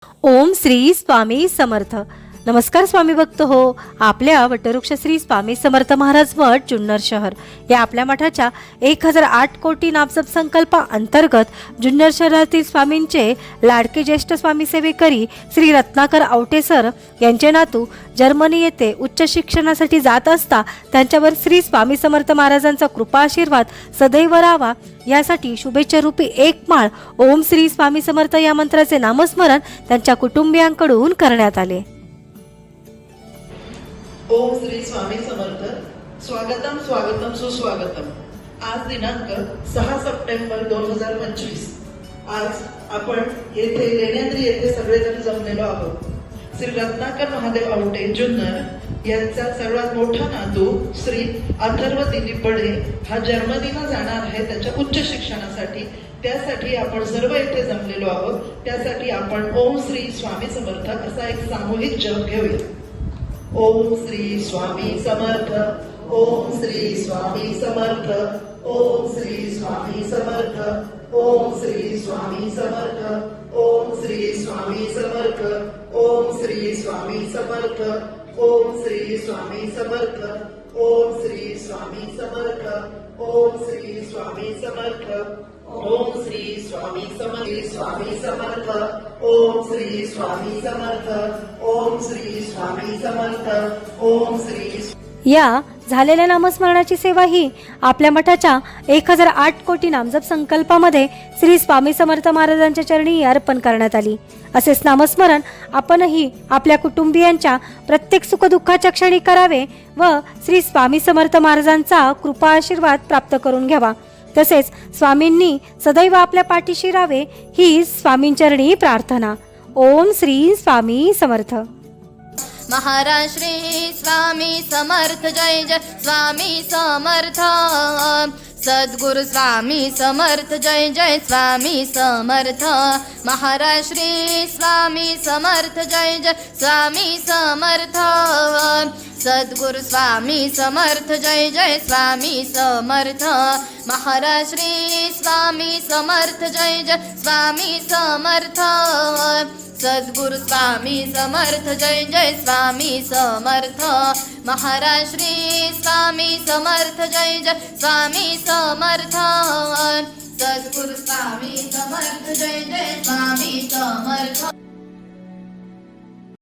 ओम श्री स्वामी समर्थ। नमस्कार स्वामी भक्त हो, आपल्या वटवृक्ष श्री स्वामी समर्थ महाराज मठ जुन्नर शहर या आपल्या मठाच्या 1008 कोटी नामजप संकल्पा अंतर्गत जुन्नर शहरातील स्वामींचे लाडके ज्येष्ठ स्वामी सेवेकरी श्री रत्नाकर आवटे सर यांचे नातू जर्मनी येथे उच्च शिक्षणासाठी जात असता त्यांच्यावर श्री स्वामी समर्थ महाराजांचा कृपा आशीर्वाद सदैव राहावा यासाठी शुभेच्छा रूपी एक माळ ओम श्री स्वामी समर्थ या मंत्राचे नामस्मरण त्यांच्या कुटुंबियांकडून करण्यात आले। ओम श्री स्वामी समर्थ। स्वागतम स्वागतम सुस्वागतम। आज दिनांक 6 सप्टेंबर 2025। आज आपण येथे लेण्याद्री येथे सगळेजण जमलेलो आहोत। श्री रत्नाकर महादेव आवटे जुन्नर यांचा सर्वात मोठा नातू श्री अथर्व दिलीप बडे हा जर्मनीला जाणार आहे त्याच्या उच्च शिक्षणासाठी। त्यासाठी आपण सर्व येथे जमलेलो आहोत। त्यासाठी आपण ओम श्री स्वामी समर्थ असा एक सामूहिक जप घेऊया। ओम श्री स्वामी समर्थ, ओम श्री स्वामी समर्थ, ओम श्री स्वामी समर्थ, ओम श्री स्वामी समर्थ, ओम श्री स्वामी समर्थ, ओम श्री स्वामी समर्थ, ओम श्री स्वामी समर्थ, ओम श्री स्वामी समर्थ, ओम श्री स्वामी समर्थ, ओम श्री स्वामी समर्थ, स्वामी समर्थ, ओम श्री स्वामी समर्थ, ओम श्री स्वामी समर्थ, ओम श्री। या झालेल्या नामस्मरणाची सेवा ही आपल्या मठाच्या 1008 कोटी नामजप संकल्पामध्ये श्री स्वामी समर्थ महाराजांच्या चरणी अर्पण करण्यात आली। असेच नामस्मरण आपणही आपल्या कुटुंबियांच्या प्रत्येक सुखदुःखाच्या क्षणी करावे व श्री स्वामी समर्थ महाराजांचा कृपा आशीर्वाद प्राप्त करून घ्यावा। तसेच स्वामींनी सदैव आपल्या पाठीशी राहावे ही स्वामींचरणी प्रार्थना। ओम श्री स्वामी समर्थ। महाराज श्री स्वामी समर्थ, जय जय स्वामी समर्थ। सद्गुरु स्वामी समर्थ, जय जय स्वामी समर्थ। महाराज श्री स्वामी समर्थ, जय जय स्वामी समर्थ। सद्गुरु स्वामी समर्थ, जय जय स्वामी समर्थ। महाराज श्री स्वामी समर्थ, जय जय स्वामी समर्थ। सद्गुरु स्वामी समर्थ, जय जय स्वामी समर्थ। महाराज श्री स्वामी समर्थ, जय जय स्वामी समर्थ। सद्गुरु स्वामी समर्थ, जय जय स्वामी समर्थ।